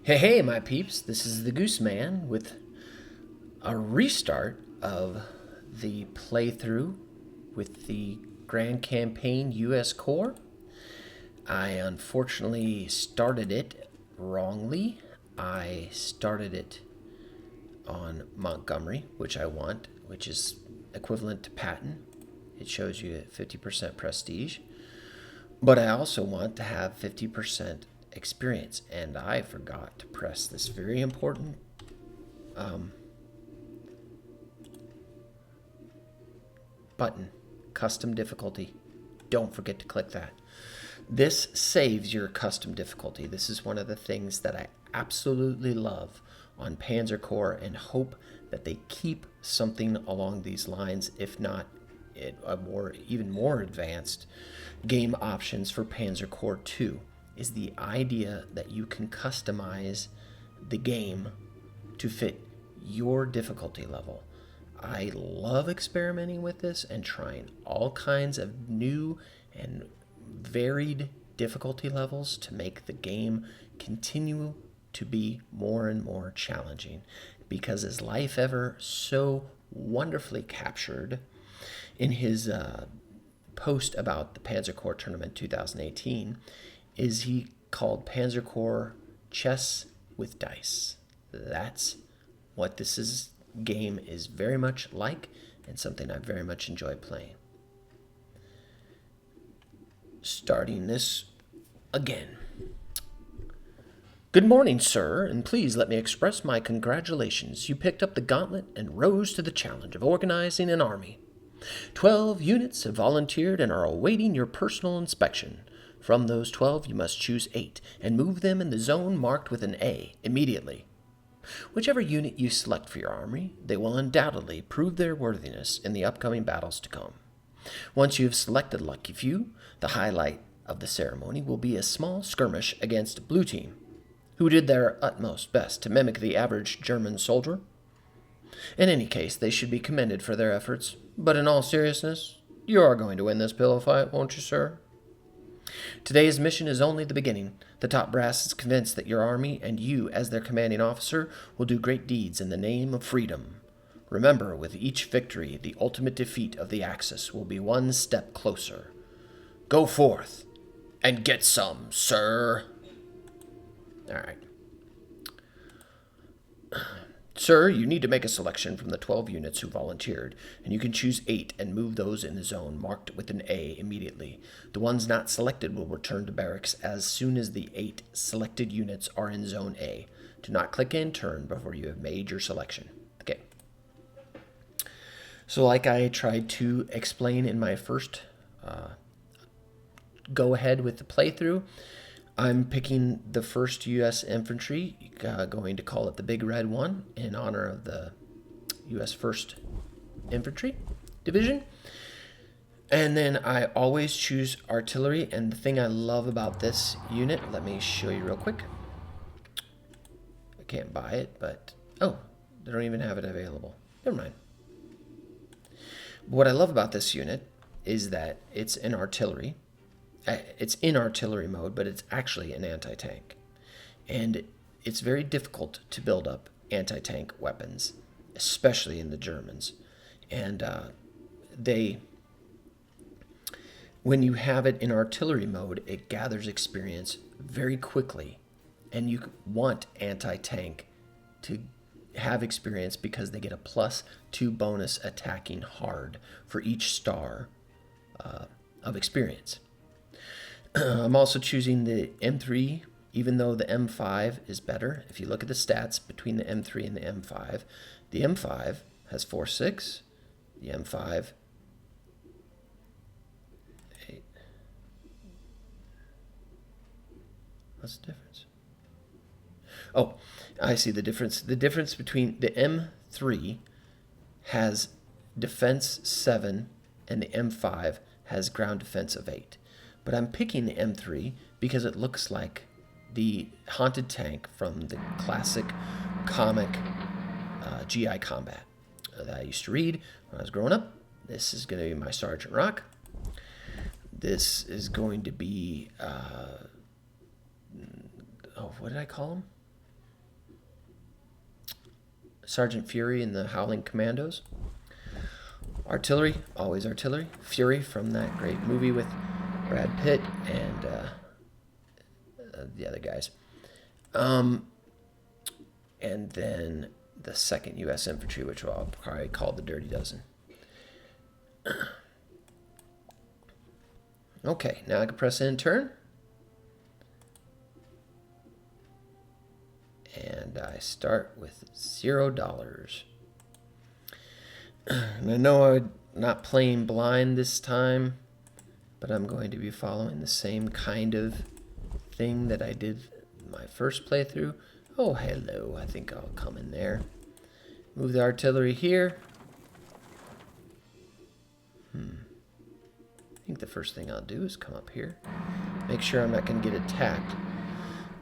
Hey, hey, my peeps, this is the Goose Man with a restart of the playthrough with the Grand Campaign US Core. I unfortunately started it wrongly. I started it on Montgomery, which I want, which is equivalent to Patton. It shows you 50% prestige. But I also want to have 50% experience, and I forgot to press this very important button, custom difficulty. Don't forget to click that. This saves your custom difficulty. This is one of the things that I absolutely love on Panzer Corps and hope that they keep something along these lines, if not even more advanced game options for Panzer Corps 2 is the idea that you can customize the game to fit your difficulty level. I love experimenting with this and trying all kinds of new and varied difficulty levels to make the game continue to be more and more challenging. Because as Life Ever so wonderfully captured in his post about the Panzer Corps Tournament 2018, is he called Panzer Corps chess with dice. That's what game is very much like, and something I very much enjoy playing. Starting this again. Good morning, sir, and please let me express my congratulations. You picked up the gauntlet and rose to the challenge of organizing an army. 12 units have volunteered and are awaiting your personal inspection. From those 12, you must choose 8 and move them in the zone marked with an A immediately. Whichever unit you select for your army, they will undoubtedly prove their worthiness in the upcoming battles to come. Once you have selected Lucky Few, the highlight of the ceremony will be a small skirmish against Blue Team, who did their utmost best to mimic the average German soldier. In any case, they should be commended for their efforts, but in all seriousness, you are going to win this pillow fight, won't you, sir? Today's mission is only the beginning. The top brass is convinced that your army and you, as their commanding officer, will do great deeds in the name of freedom. Remember, with each victory, the ultimate defeat of the Axis will be one step closer. Go forth and get some, sir. All right. Sir, you need to make a selection from the 12 units who volunteered, and you can choose 8 and move those in the zone marked with an A immediately. The ones not selected will return to barracks as soon as the 8 selected units are in Zone A. Do not click in turn before you have made your selection. Okay. So like I tried to explain in my first go ahead with the playthrough, I'm picking the 1st U.S. Infantry, going to call it the Big Red One in honor of the U.S. 1st Infantry Division. And then I always choose artillery, and the thing I love about this unit, let me show you real quick. I can't buy it, but, oh, they don't even have it available. Never mind. What I love about this unit is that it's in artillery. It's in artillery mode, but it's actually an anti-tank. And it's very difficult to build up anti-tank weapons, especially in the Germans. And when you have it in artillery mode, it gathers experience very quickly. And you want anti-tank to have experience because they get a +2 bonus attacking hard for each star of experience. I'm also choosing the M3, even though the M5 is better. If you look at the stats between the M3 and the M5 has 4.6, the M5 8. What's the difference? Oh, I see the difference. The difference between the M3 has defense 7 and the M5 has ground defense of 8. But I'm picking the M3 because it looks like the haunted tank from the classic comic GI Combat that I used to read when I was growing up. This is going to be my Sergeant Rock. This is going to be, what did I call him? Sergeant Fury and the Howling Commandos. Artillery, always artillery. Fury from that great movie with Brad Pitt and the other guys. And then the 2nd U.S. Infantry, which I'll probably call the Dirty Dozen. Okay, now I can press in turn. And I start with $0. And I know I'm not playing blind this time, but I'm going to be following the same kind of thing that I did my first playthrough. Oh, hello. I think I'll come in there. Move the artillery here. I think the first thing I'll do is come up here. Make sure I'm not going to get attacked.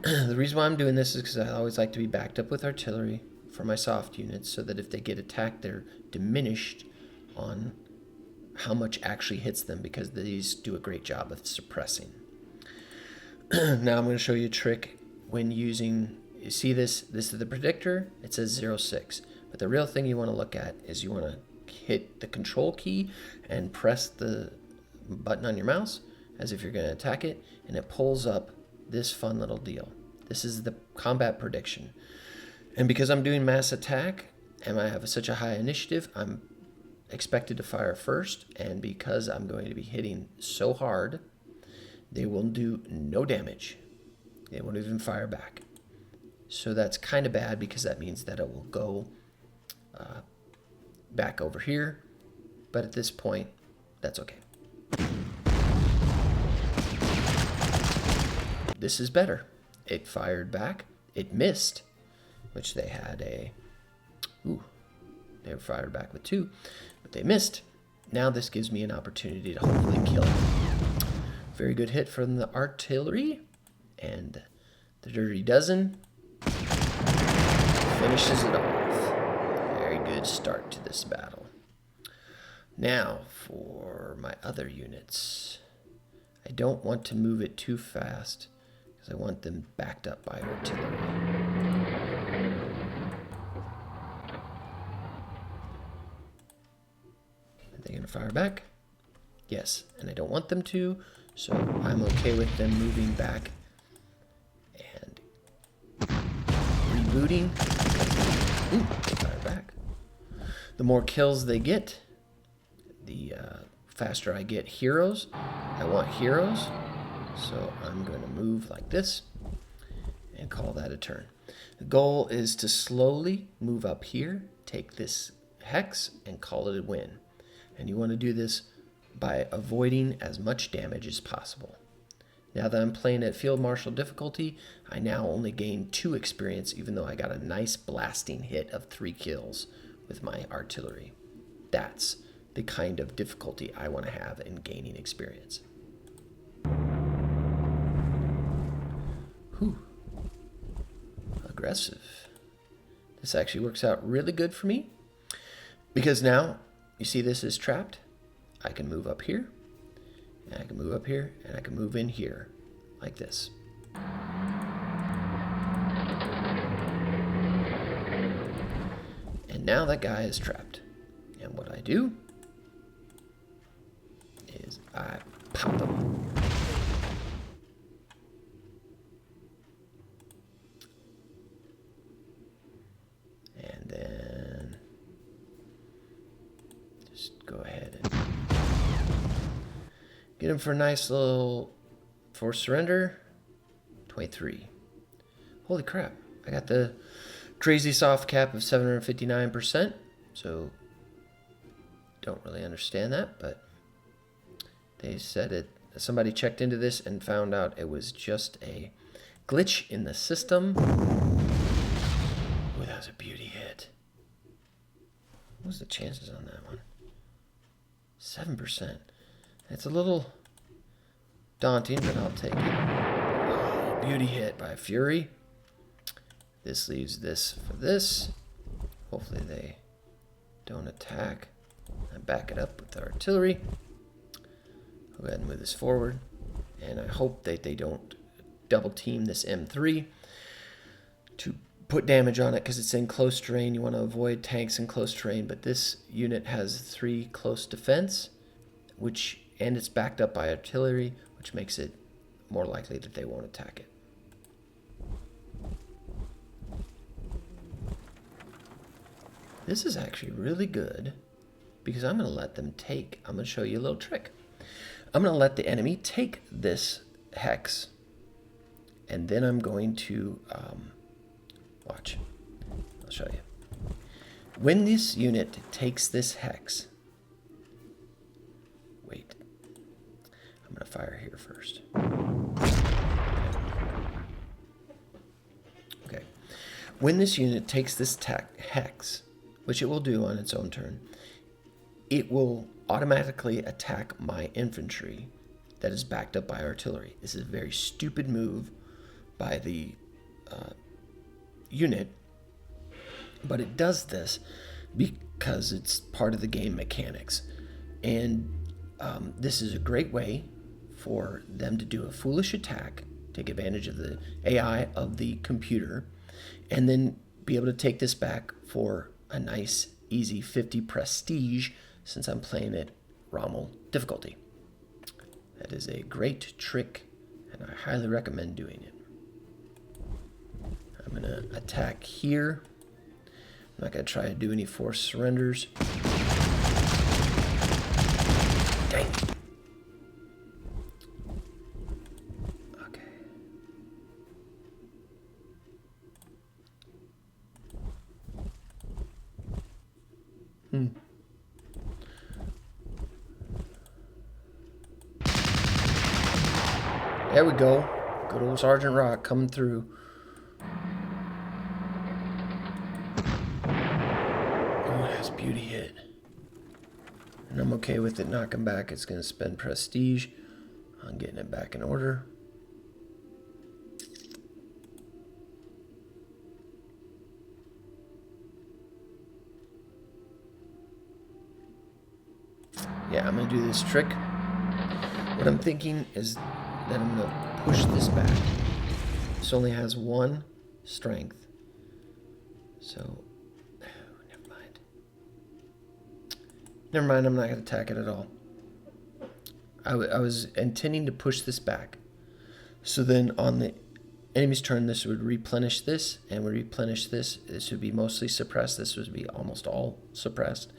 The reason why I'm doing this is because I always like to be backed up with artillery for my soft units so that if they get attacked, they're diminished on how much actually hits them, because these do a great job of suppressing. Now I'm going to show you a trick when using, you see this is the predictor, it says 06. But the real thing you want to look at is you want to hit the control key and press the button on your mouse as if you're going to attack it, and it pulls up this fun little deal. This is the combat prediction. And because I'm doing mass attack and I have such a high initiative, I'm expected to fire first, and because I'm going to be hitting so hard, they will do no damage. They won't even fire back. So that's kind of bad, because that means that it will go back over here. But at this point, that's okay. This is better. It fired back. It missed, which they had a... Ooh, they were fired back with 2, but they missed. Now this gives me an opportunity to hopefully kill it. Very good hit from the artillery, and the Dirty Dozen finishes it off. Very good start to this battle. Now for my other units. I don't want to move it too fast because I want them backed up by artillery. Are they going to fire back? Yes, and I don't want them to, so I'm okay with them moving back and rebooting. Ooh, they fire back. The more kills they get, the faster I get heroes. I want heroes, so I'm going to move like this and call that a turn. The goal is to slowly move up here, take this hex, and call it a win. And you want to do this by avoiding as much damage as possible. Now that I'm playing at Field Marshal difficulty, I now only gain 2 experience, even though I got a nice blasting hit of 3 kills with my artillery. That's the kind of difficulty I want to have in gaining experience. Whew. Aggressive. This actually works out really good for me, because now you see this is trapped. I can move up here, and I can move up here, and I can move in here like this. And now that guy is trapped. And what I do is I pop him. And then just go ahead and get him for a nice little forced surrender. 23. Holy crap. I got the crazy soft cap of 759%. So don't really understand that, but they said it. Somebody checked into this and found out it was just a glitch in the system. Ooh, that was a beauty hit. What was the chances on that one? 7%. It's a little daunting, but I'll take it. Oh, beauty hit by Fury. This leaves this for this. Hopefully they don't attack. I back it up with the artillery. Go ahead and move this forward. And I hope that they don't double team this M3 to put damage on it because it's in close terrain. You want to avoid tanks in close terrain, but this unit has 3 close defense, and it's backed up by artillery, which makes it more likely that they won't attack it. This is actually really good because I'm going to let them take, I'm going to show you a little trick. I'm going to let the enemy take this hex, and then I'm going to, watch, I'll show you. When this unit takes this hex, wait, I'm going to fire here first. Okay. When this unit takes this hex, which it will do on its own turn, it will automatically attack my infantry that is backed up by artillery. This is a very stupid move by the unit, but it does this because it's part of the game mechanics. And this is a great way for them to do a foolish attack, take advantage of the AI of the computer, and then be able to take this back for a nice, easy 50 prestige since I'm playing it Rommel difficulty. That is a great trick, and I highly recommend doing it. I'm going to attack here. I'm not going to try to do any forced surrenders. Dang. Okay. There we go. Good old Sergeant Rock coming through. Oh, that's beauty hit. And I'm okay with it knocking back. It's going to spend prestige on getting it back in order. Yeah, I'm going to do this trick. What I'm thinking is that I'm going to push this back. This only has 1 strength. So, never mind. Never mind, I'm not going to attack it at all. I was intending to push this back. So then on the enemy's turn, this would replenish this, and would replenish this. This would be mostly suppressed. This would be almost all suppressed.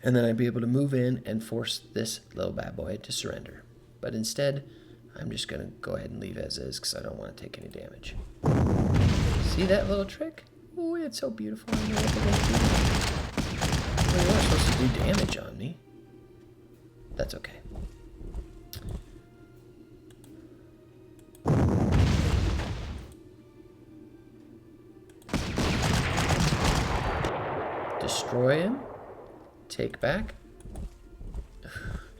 And then I'd be able to move in and force this little bad boy to surrender. But instead, I'm just going to go ahead and leave as is because I don't want to take any damage. See that little trick? Oh, it's so beautiful. I know what they're going to do. Well, you weren't supposed to do damage on me. That's okay. Destroy him. Take back.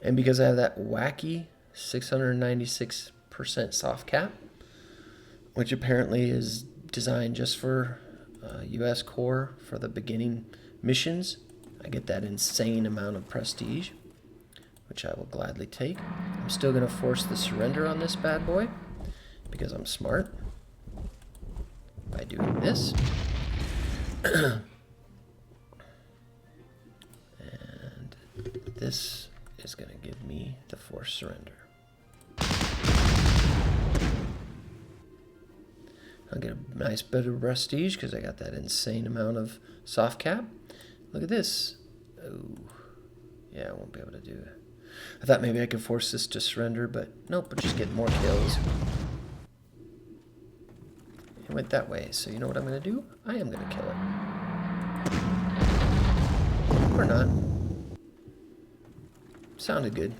And because I have that wacky 696% soft cap, which apparently is designed just for US Corps for the beginning missions, I get that insane amount of prestige, which I will gladly take. I'm still going to force the surrender on this bad boy because I'm smart by doing this. And this is going to give me the forced surrender. I'll get a nice bit of prestige because I got that insane amount of soft cap. Look at this. Oh, yeah, I won't be able to do it. I thought maybe I could force this to surrender, but nope, but just get more kills. It went that way, so you know what I'm going to do? I am going to kill it. Or not. Sounded good.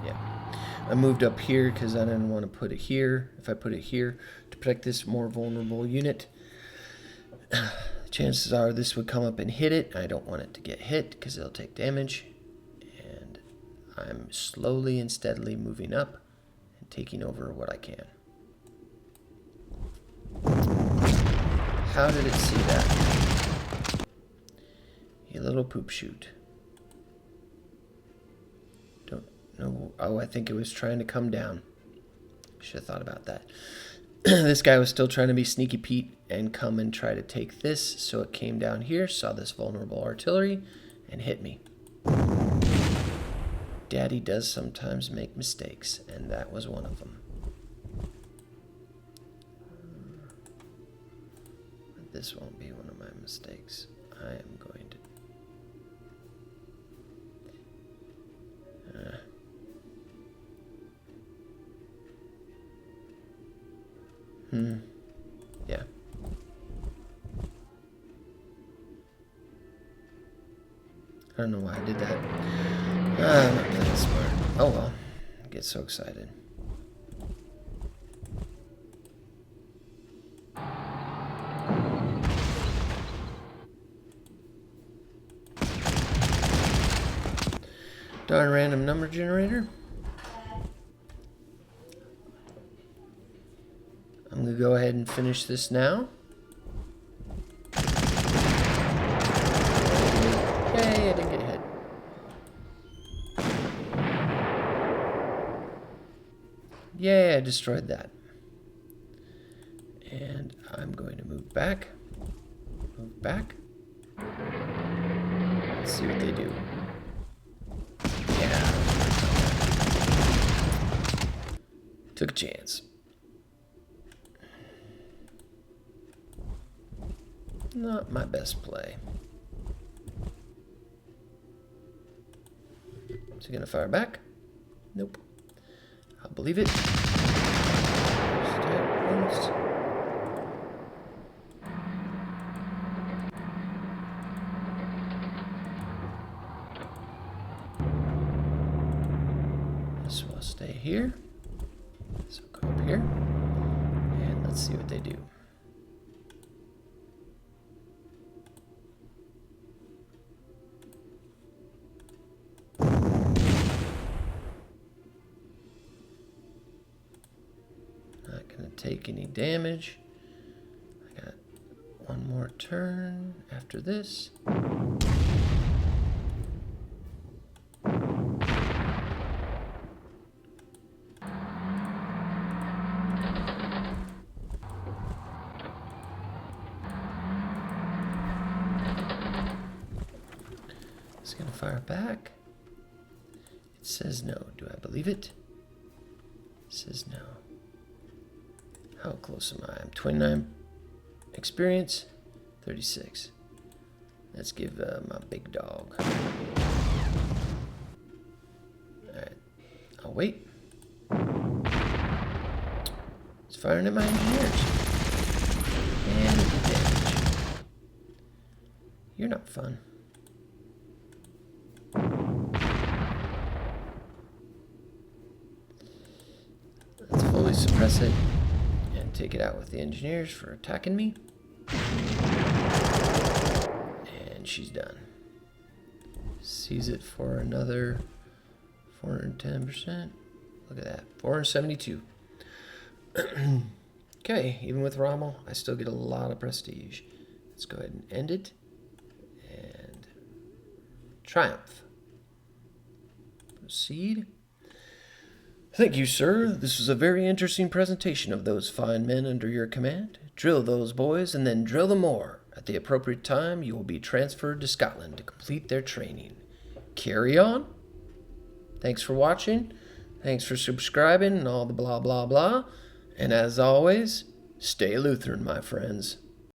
Yeah. I moved up here because I didn't want to put it here. If I put it here to protect this more vulnerable unit, chances are this would come up and hit it. I don't want it to get hit because it'll take damage. And I'm slowly and steadily moving up and taking over what I can. How did it see that? You little poop shoot. No. Oh, I think it was trying to come down. Should have thought about that. This guy was still trying to be Sneaky Pete and come and try to take this. So it came down here, saw this vulnerable artillery, and hit me. Daddy does sometimes make mistakes, and that was one of them. This won't be one of my mistakes. I am going to... Yeah. I don't know why I did that. I'm not playing smart. Oh well. I get so excited. Darn random number generator. I'm going to go ahead and finish this now. Yay, I didn't get hit. Yay, I destroyed that. And I'm going to move back. Move back. Let's see what they do. Yeah. Took a chance. Not my best play. Is he gonna fire back? Nope. I'll believe it. This will stay here. So go up here. And let's see what they do. Take any damage. I got one more turn after this. It's gonna fire back. It says no. Do I believe it? It says no. How close am I? I'm 29 experience, 36. Let's give my big dog. Alright, I'll wait. It's firing at my engineers. And it did damage. You're not fun. Let's fully suppress it. Take it out with the engineers for attacking me. And she's done. Sees it for another 410%. Look at that. 472. Okay, even with Rommel, I still get a lot of prestige. Let's go ahead and end it. And triumph. Proceed. Thank you, sir. This was a very interesting presentation of those fine men under your command. Drill those boys and then drill them more. At the appropriate time, you will be transferred to Scotland to complete their training. Carry on. Thanks for watching. Thanks for subscribing and all the blah, blah, blah. And as always, stay Lutheran, my friends.